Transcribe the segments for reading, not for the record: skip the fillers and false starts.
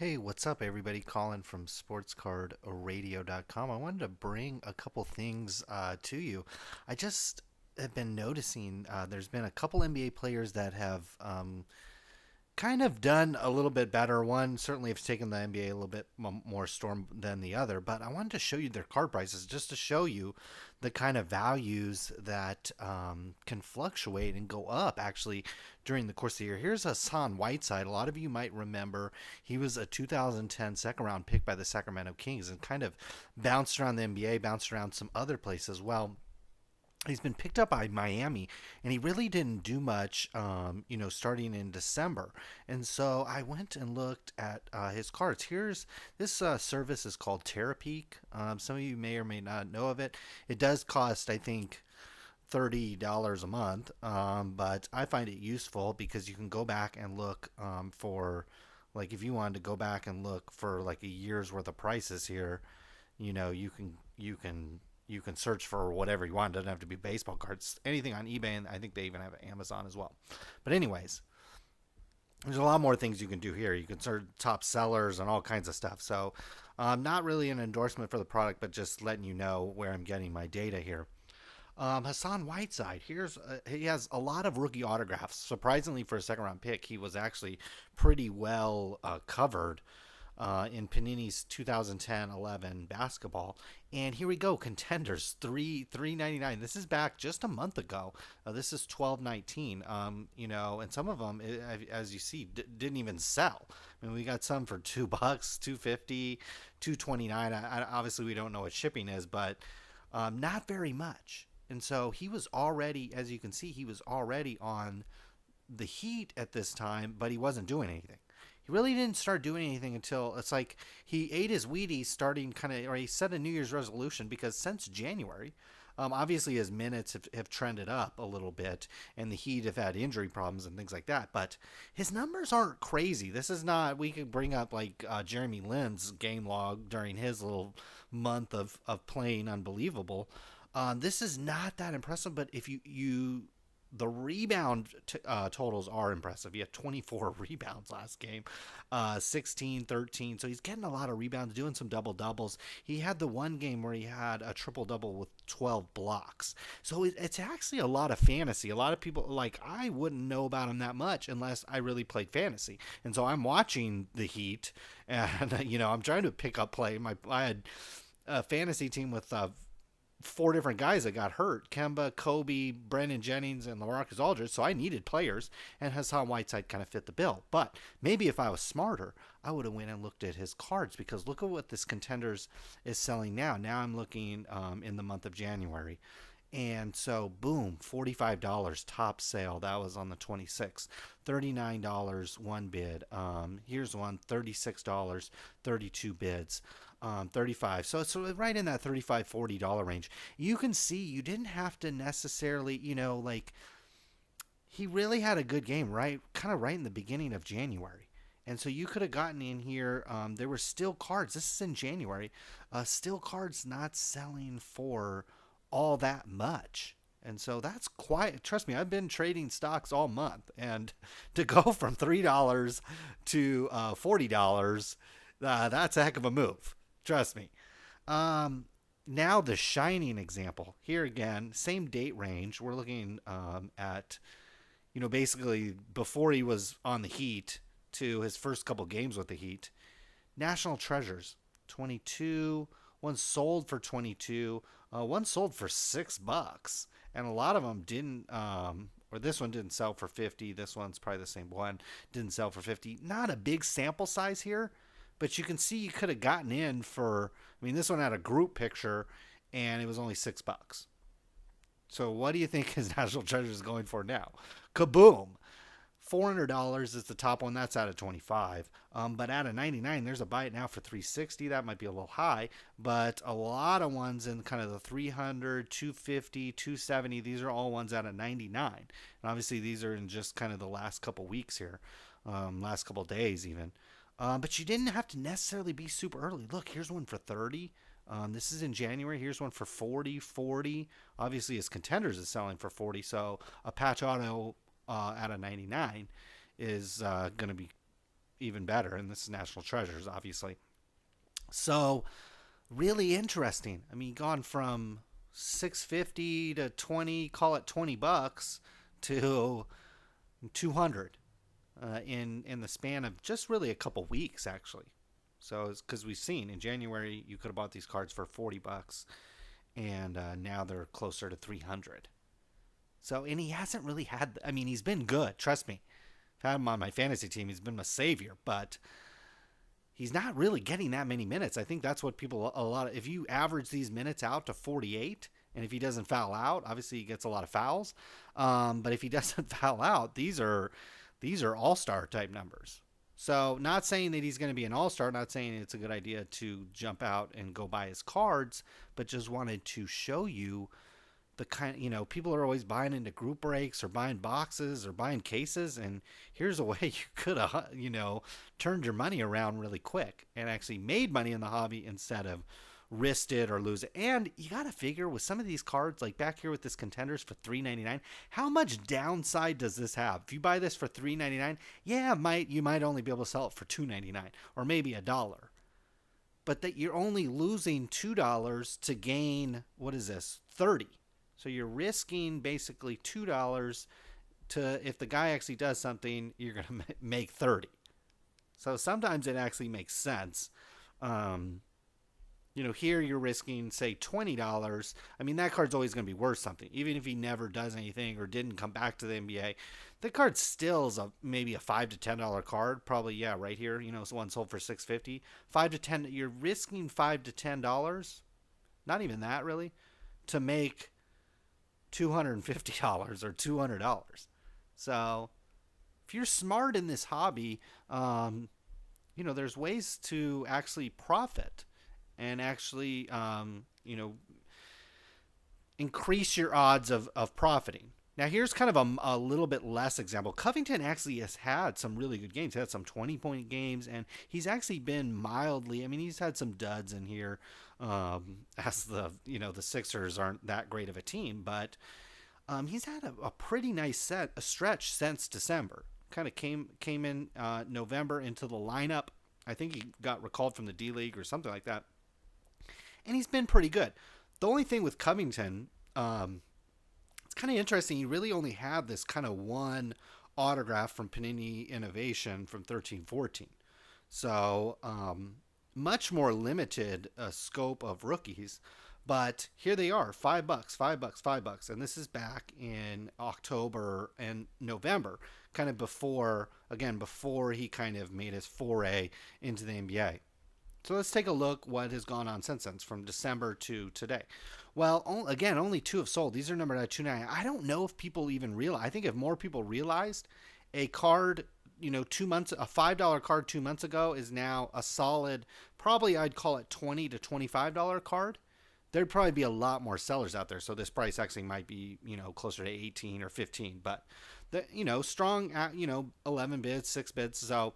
Hey, what's up, everybody? Calling from sportscardradio.com. I wanted to bring a couple things to you. I just have been noticing there's been a couple NBA players that have kind of done a little bit better. One certainly has taken the NBA a little bit more storm than the other, but I wanted to show you their card prices just to show you the kind of values that can fluctuate and go up actually during the course of the year. Here's Hassan Whiteside. A lot of you might remember he was a 2010 second round pick by the Sacramento Kings and kind of bounced around the NBA, bounced around some other places. Well, he's been picked up by Miami, and he really didn't do much, starting in December. And so I went and looked at his cards. Here's this service is called Terapeak. Some of you may or may not know of it. It does cost, I think, $30 a month, but I find it useful because you can go back and look for, like, if you wanted to go back and look for like a year's worth of prices here, you can search for whatever you want. It doesn't have to be baseball cards. Anything on eBay, and I think they even have Amazon as well. But anyways, there's a lot more things you can do here. You can search top sellers and all kinds of stuff. So, not really an endorsement for the product, but just letting you know where I'm getting my data here. Hassan Whiteside. He has a lot of rookie autographs. Surprisingly, for a second round pick, he was actually pretty well covered in Panini's 2010-11 basketball. And here we go, Contenders, 399. This is back just a month ago. This is 1219. And some of them, as you see, didn't even sell. I mean, we got some for $2, 250, 229. Obviously, we don't know what shipping is, but not very much. And so he was already, as you can see, he was already on the Heat at this time, but he wasn't doing anything. He really didn't start doing anything until it's like he ate his Wheaties starting kind of, or he set a New Year's resolution because since January, obviously his minutes have trended up a little bit and the Heat have had injury problems and things like that, but his numbers aren't crazy. This is not, we could bring up like Jeremy Lin's game log during his little month of playing unbelievable. This is not that impressive, but if you the rebound totals are impressive. He had 24 rebounds last game, 16, 13. So he's getting a lot of rebounds, doing some double doubles. He had the one game where he had a triple double with 12 blocks. So it's actually a lot of fantasy. A lot of people, like, I wouldn't know about him that much unless I really played fantasy. And so I'm watching the Heat, and I'm trying to pick up play. I had a fantasy team with four different guys that got hurt: Kemba, Kobe, Brandon Jennings, and LaMarcus Aldridge. So I needed players, and Hassan Whiteside kind of fit the bill. But maybe if I was smarter, I would have went and looked at his cards, because look at what this Contenders is selling now. Now I'm looking in the month of January. And so, boom, $45 top sale. That was on the 26th. $39 one bid. Here's one, $36, 32 bids. 35. So it's right in that $35, $40 range. You can see you didn't have to necessarily, like, he really had a good game, right? Kind of right in the beginning of January. And so you could have gotten in here. There were still cards. This is in January. Still cards not selling for all that much. And so that's quite, trust me, I've been trading stocks all month. And to go from $3 to $40, that's a heck of a move. Trust me. Now the shining example. Here again, same date range. We're looking at, basically before he was on the Heat to his first couple games with the Heat. National Treasures, 22. One sold for 22. One sold for $6. And a lot of them didn't, or this one didn't sell for 50. This one's probably the same one. Didn't sell for 50. Not a big sample size here, but you can see you could have gotten in for, this one had a group picture and it was only $6. So what do you think his National Treasure is going for now? Kaboom! $400 is the top one. That's out of 25. But out of 99, there's a buy it now for 360. That might be a little high, but a lot of ones in kind of the 300, 250, 270. These are all ones out of 99. And obviously these are in just kind of the last couple weeks here, last couple days even. But you didn't have to necessarily be super early. Look, here's one for 30. This is in January. Here's one for 40, 40. Obviously, his Contenders is selling for 40. So a patch auto out of 99 is going to be, even better. And this is National Treasures, obviously. So really interesting. I mean, gone from 650 to 20, call it $20 to 200 in the span of just really a couple weeks, actually. So it's because we've seen in January you could have bought these cards for $40, and now they're closer to 300. So, and he hasn't really had. I mean, he's been good. Trust me. I've had him on my fantasy team. He's been my savior, but he's not really getting that many minutes. I think that's what people a lot of. If you average these minutes out to 48, and if he doesn't foul out, obviously he gets a lot of fouls. But if he doesn't foul out, these are all-star type numbers. So, not saying that he's going to be an all-star, not saying it's a good idea to jump out and go buy his cards, but just wanted to show you the kind, people are always buying into group breaks or buying boxes or buying cases, and here's a way you could have, turned your money around really quick and actually made money in the hobby instead of risked it or lose it. And you got to figure with some of these cards, like back here with this Contenders for $3.99, how much downside does this have? If you buy this for $3.99, yeah, you might only be able to sell it for $2.99 or maybe $1. But that you're only losing $2 to gain, what is this, 30. So you're risking basically $2 to, if the guy actually does something, you're going to make 30. So sometimes it actually makes sense. Here you're risking, say, $20. I mean, that card's always going to be worth something. Even if he never does anything or didn't come back to the NBA, the card still is maybe a $5 to $10 card. Probably, yeah, right here. It's one sold for $6.50. 5 to 10. You're risking $5 to $10. Not even that, really, to make $250 or $200. So if you're smart in this hobby, there's ways to actually profit and actually, increase your odds of profiting. Now, here's kind of a little bit less example. Covington actually has had some really good games. He had some 20-point games, and he's actually been mildly, he's had some duds in here, as the Sixers aren't that great of a team, but he's had a pretty nice stretch since December. Kind of came in November into the lineup. I think he got recalled from the D-League or something like that. And he's been pretty good. The only thing with Covington, it's kind of interesting. He really only had this kind of one autograph from Panini Innovation from 13-14. So much more limited scope of rookies. But here they are, $5, $5, and this is back in October and November, kind of before he kind of made his foray into the NBA. So let's take a look what has gone on since then, from December to today. Well, only 2 have sold. These are numbered at $2.99. I don't know if people even realize. I think if more people realized a card, a $5 card 2 months ago is now a solid, probably I'd call it $20 to $25 card. There'd probably be a lot more sellers out there. So this price actually might be, closer to 18 or 15, but strong, 11 bids, 6 bids. So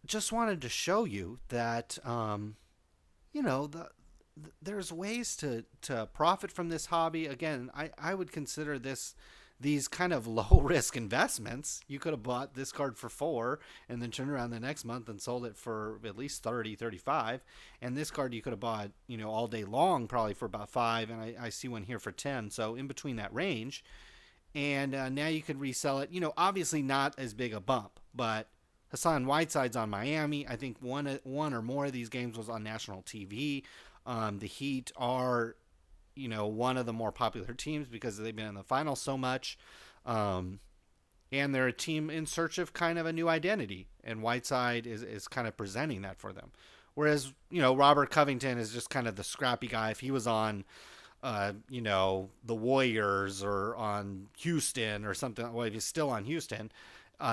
just wanted to show you that, there's ways to profit from this hobby. Again, I would consider these kind of low risk investments. You could have bought this card for $4 and then turned around the next month and sold it for at least 30, 35. And this card you could have bought, all day long, probably for about $5. And I see one here for 10. So in between that range. And now you could resell it, obviously not as big a bump, but Hassan Whiteside's on Miami. I think one or more of these games was on national TV. The Heat are, one of the more popular teams because they've been in the finals so much. And they're a team in search of kind of a new identity. And Whiteside is kind of presenting that for them. Whereas, Robert Covington is just kind of the scrappy guy. If he was on, the Warriors or on Houston or something, well, if he's still on Houston,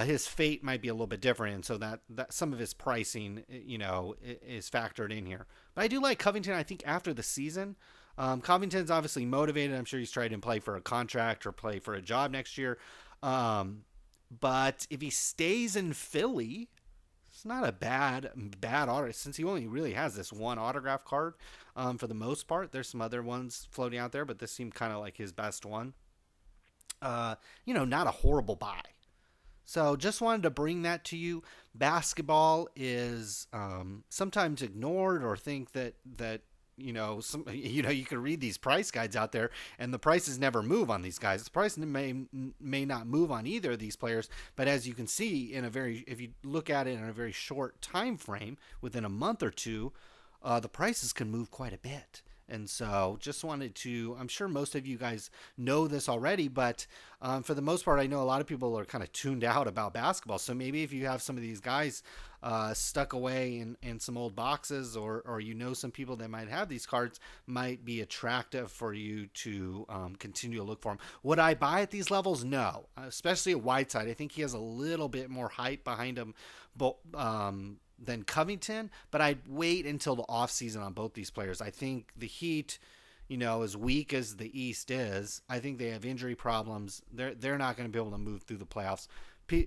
his fate might be a little bit different, and so that some of his pricing, is factored in here. But I do like Covington. I think after the season, Covington's obviously motivated. I'm sure he's trying to play for a contract or play for a job next year. But if he stays in Philly, it's not a bad autograph, since he only really has this one autograph card for the most part. There's some other ones floating out there, but this seemed kind of like his best one. Not a horrible buy. So just wanted to bring that to you. Basketball is sometimes ignored or think that you can read these price guides out there and the prices never move on these guys. The price may not move on either of these players, but as you can see if you look at it in a very short time frame, within a month or two, the prices can move quite a bit. And so just wanted to, I'm sure most of you guys know this already, but for the most part, I know a lot of people are kind of tuned out about basketball. So maybe if you have some of these guys stuck away in some old boxes, or some people that might have these cards, might be attractive for you to continue to look for them. Would I buy at these levels? No, especially at Whiteside. I think he has a little bit more hype behind him. But than Covington, but I'd wait until the offseason on both these players. I think the Heat, as weak as the East is, I think they have injury problems. They're not going to be able to move through the playoffs.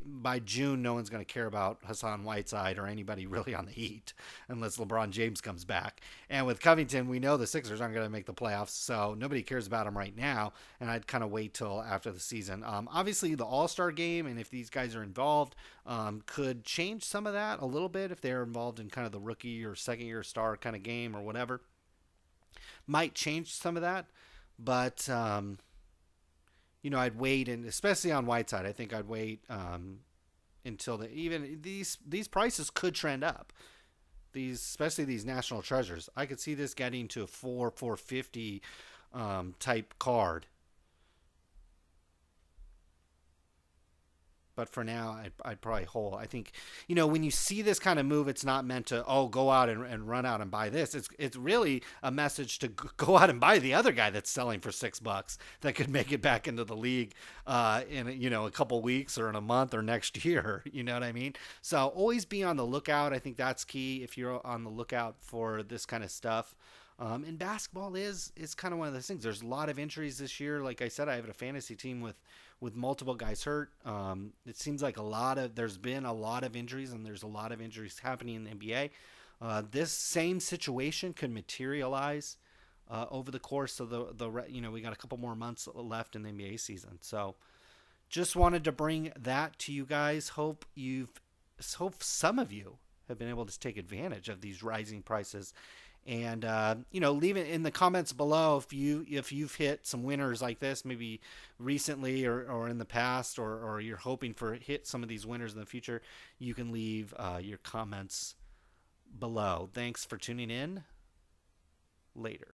By June, no one's going to care about Hassan Whiteside or anybody really on the Heat unless LeBron James comes back. And with Covington, we know the Sixers aren't going to make the playoffs, so nobody cares about him right now. And I'd kind of wait till after the season. Obviously, the All-Star game, and if these guys are involved, could change some of that a little bit if they're involved in kind of the rookie or second-year star kind of game or whatever. Might change some of that, but I'd wait, and especially on Whiteside, I think I'd wait until even these prices could trend up. Especially these National Treasures, I could see this getting to a 450 type card. But for now, I'd probably hold. I think, when you see this kind of move, it's not meant to, go out and run out and buy this. It's really a message to go out and buy the other guy that's selling for $6 that could make it back into the league in a couple weeks or in a month or next year. You know what I mean? So always be on the lookout. I think that's key if you're on the lookout for this kind of stuff. And basketball is kind of one of those things. There's a lot of injuries this year. Like I said, I have a fantasy team with multiple guys hurt. It seems like there's been a lot of injuries, and there's a lot of injuries happening in the NBA. This same situation could materialize over the course of we got a couple more months left in the NBA season. So just wanted to bring that to you guys. Hope some of you have been able to take advantage of these rising prices. And leave it in the comments below if you've hit some winners like this, maybe recently or in the past, or you're hoping for hit some of these winners in the future. You can leave your comments below. Thanks for tuning in. Later.